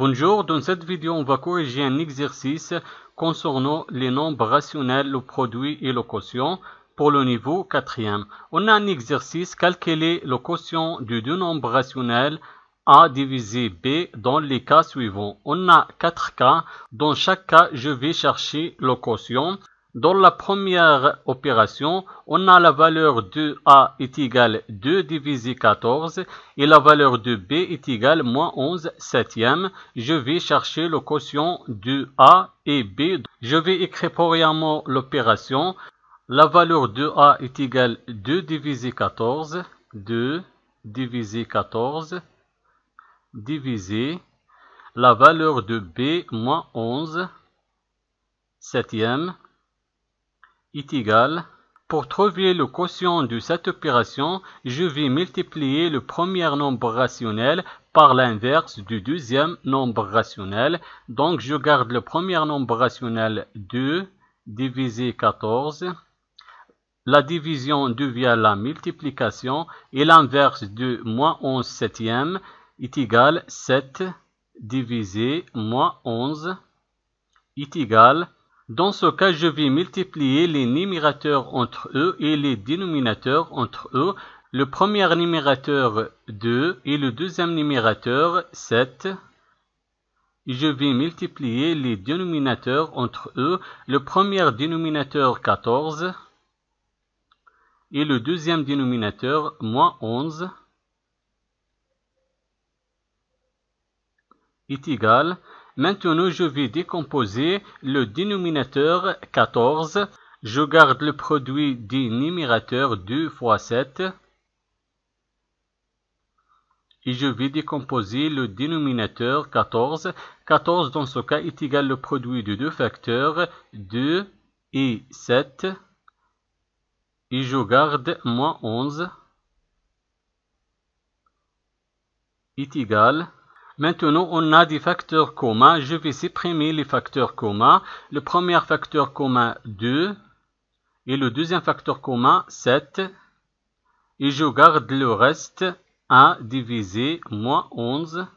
Bonjour, dans cette vidéo, on va corriger un exercice concernant les nombres rationnels, le produit et le quotient pour le niveau 4e. On a un exercice, calculer le quotient de deux nombres rationnels A divisé B dans les cas suivants. On a 4 cas. Dans chaque cas, je vais chercher le quotient. Dans la première opération, on a la valeur de A est égale 2 divisé 14 et la valeur de B est égale moins 11 septième. Je vais chercher le quotient de A et B. Je vais écrire premièrement l'opération. La valeur de A est égale 2 divisé 14, 2 divisé 14, divisé la valeur de B moins 11 septième est égal. Pour trouver le quotient de cette opération, je vais multiplier le premier nombre rationnel par l'inverse du deuxième nombre rationnel. Donc, je garde le premier nombre rationnel 2 divisé 14. La division devient la multiplication et l'inverse de moins 11 septième est égal 7 divisé moins 11 est égal. Dans ce cas, je vais multiplier les numérateurs entre eux et les dénominateurs entre eux. Le premier numérateur 2 et le deuxième numérateur 7. Je vais multiplier les dénominateurs entre eux. Le premier dénominateur 14 et le deuxième dénominateur moins 11 est égal. Maintenant, je vais décomposer le dénominateur 14. Je garde le produit des numérateurs 2 fois 7. Et je vais décomposer le dénominateur 14. 14 dans ce cas est égal le produit de deux facteurs 2 et 7. Et je garde moins 11 est égal. Maintenant, on a des facteurs communs. Je vais supprimer les facteurs communs. Le premier facteur commun 2 et le deuxième facteur commun 7. Et je garde le reste 1 divisé moins 11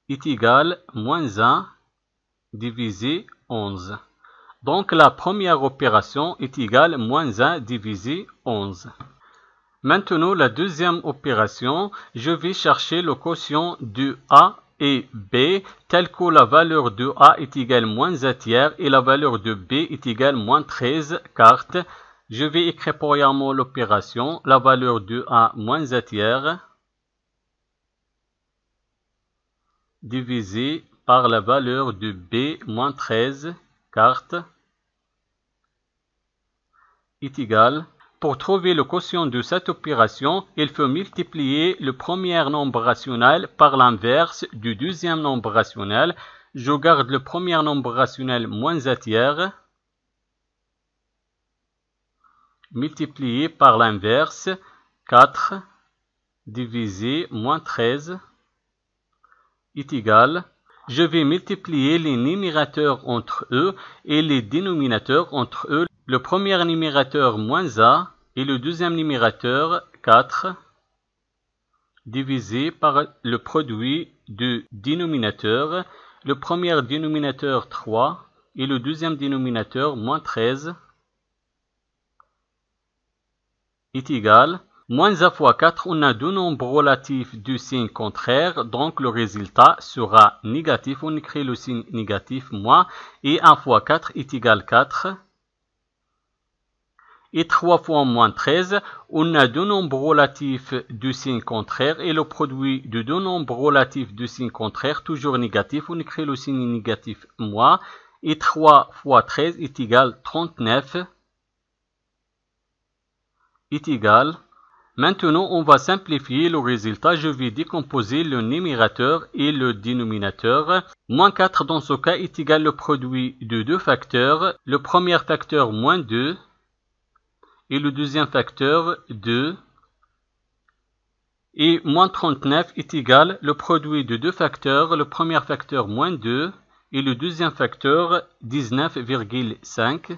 est égal moins 1 divisé 11. Donc la première opération est égale moins 1 divisé 11. Maintenant, la deuxième opération, je vais chercher le quotient de A et B, tel que la valeur de A est égale moins 1 tiers et la valeur de B est égale moins 13 quarts. Je vais écrire premièrement l'opération, la valeur de A moins 1 tiers, divisé par la valeur de B moins 13 quarts, est égal. Pour trouver le quotient de cette opération, il faut multiplier le premier nombre rationnel par l'inverse du deuxième nombre rationnel. Je garde le premier nombre rationnel moins 1 tiers, multiplié par l'inverse 4 divisé moins 13 est égal. Je vais multiplier les numérateurs entre eux et les dénominateurs entre eux. Le premier numérateur moins 1 et le deuxième numérateur 4 divisé par le produit du dénominateur. Le premier dénominateur 3 et le deuxième dénominateur moins 13 est égal. Moins 1 fois 4, on a deux nombres relatifs du signe contraire, donc le résultat sera négatif. On écrit le signe négatif moins, et 1 fois 4 est égal 4. Et 3 fois moins 13, on a deux nombres relatifs du signe contraire, et le produit de deux nombres relatifs du signe contraire, toujours négatif, on écrit le signe négatif moins, et 3 fois 13 est égal 39, est égal. Maintenant, on va simplifier le résultat. Je vais décomposer le numérateur et le dénominateur. Moins 4 dans ce cas est égal le produit de deux facteurs. Le premier facteur moins 2 et le deuxième facteur 2. Et moins 39 est égal le produit de deux facteurs. Le premier facteur moins 2 et le deuxième facteur 19,5.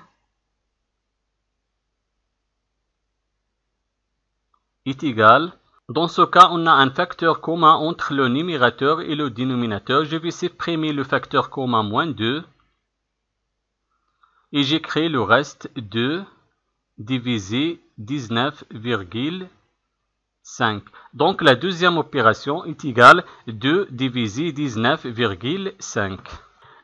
Est égal. Dans ce cas, on a un facteur commun entre le numérateur et le dénominateur. Je vais supprimer le facteur commun moins 2. Et j'écris le reste 2 divisé 19,5. Donc la deuxième opération est égale 2 divisé 19,5.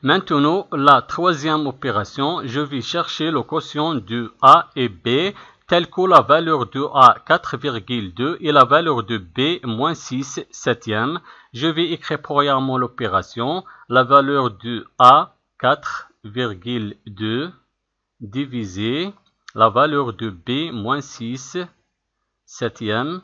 Maintenant, la troisième opération, je vais chercher le quotient de A et B, tel que la valeur de A 4,2 et la valeur de B moins 6 septième. Je vais écrire premièrement l'opération, la valeur de A 4,2 divisé la valeur de B moins 6 septième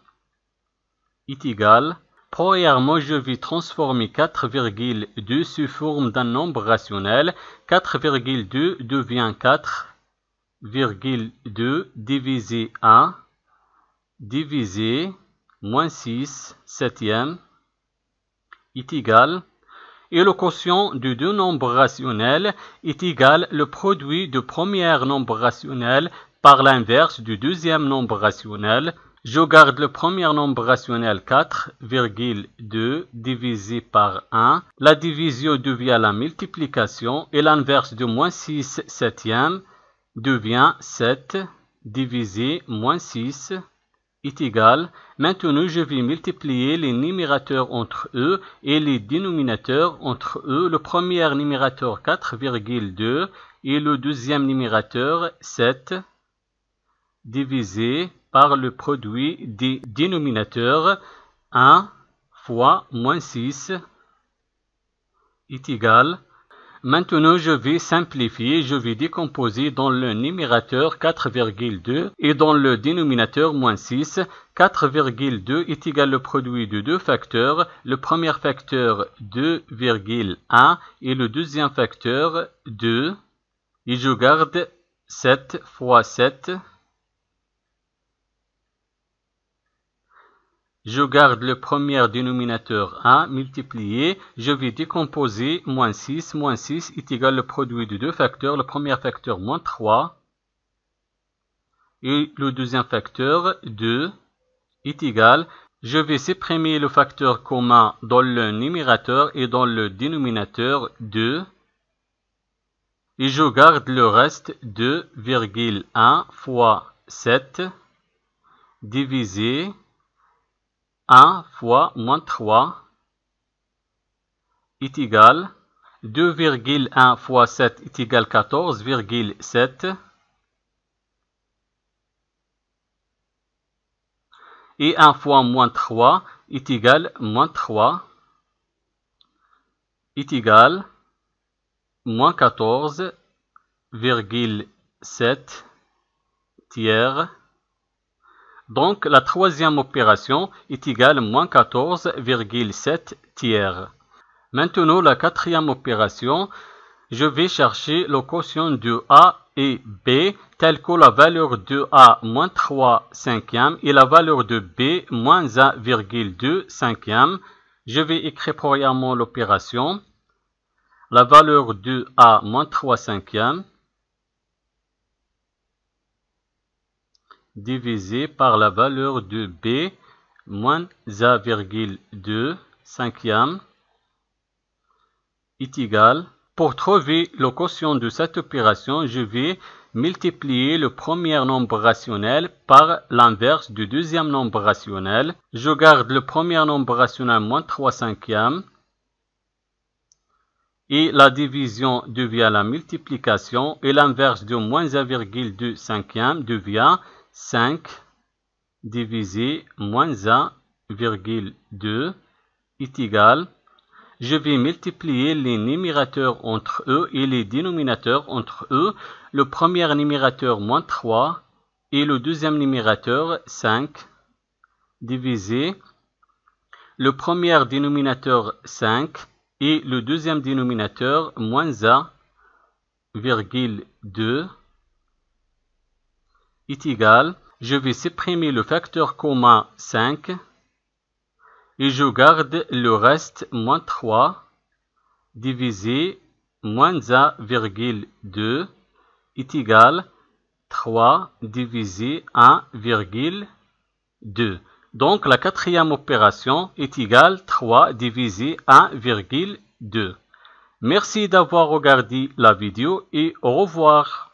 est égal. Premièrement, je vais transformer 4,2 sous forme d'un nombre rationnel. 4,2 devient 4,2 divisé 1 divisé moins 6 septième est égal. Et le quotient de deux nombres rationnels est égal le produit du premier nombre rationnel par l'inverse du deuxième nombre rationnel. Je garde le premier nombre rationnel 4,2 divisé par 1. La division devient la multiplication et l'inverse de moins 6 septième devient 7 divisé moins 6 est égal. Maintenant, je vais multiplier les numérateurs entre eux et les dénominateurs entre eux. Le premier numérateur 4,2 et le deuxième numérateur 7 divisé par le produit des dénominateurs 1 fois moins 6 est égal. Maintenant, je vais simplifier, je vais décomposer dans le numérateur 4,2 et dans le dénominateur moins 6. 4,2 est égal au produit de deux facteurs. Le premier facteur 2,1 et le deuxième facteur 2. Et je garde 7 fois 7. Je garde le premier dénominateur 1 multiplié. Je vais décomposer moins 6. Moins 6 est égal au produit de deux facteurs. Le premier facteur moins 3 et le deuxième facteur 2 est égal. Je vais supprimer le facteur commun dans le numérateur et dans le dénominateur 2. Et je garde le reste 2,1 fois 7 divisé 1 fois moins 3 est égal 2,1 fois 7 est égal 14,7 et 1 fois moins 3 est égal moins 3 est égal moins 14,7 tiers. Donc, la troisième opération est égale à moins 14,7 tiers. Maintenant, la quatrième opération, je vais chercher le quotient de A et B, tel que la valeur de A moins 3 cinquième et la valeur de B moins 1,2 cinquième. Je vais écrire premièrement l'opération. La valeur de A moins 3 cinquième divisé par la valeur de B moins 1,2 cinquième est égal. Pour trouver le quotient de cette opération, je vais multiplier le premier nombre rationnel par l'inverse du deuxième nombre rationnel. Je garde le premier nombre rationnel moins 3 cinquième et la division devient la multiplication et l'inverse de moins 1,2 cinquième devient 5 divisé moins 1,2 est égal. Je vais multiplier les numérateurs entre eux et les dénominateurs entre eux. Le premier numérateur moins 3 et le deuxième numérateur 5 divisé le premier dénominateur 5 et le deuxième dénominateur moins 1,2 est égal. Je vais supprimer le facteur commun 5 et je garde le reste moins 3 divisé moins 1,2 est égal 3 divisé 1,2. Donc la quatrième opération est égale 3 divisé 1,2. Merci d'avoir regardé la vidéo et au revoir.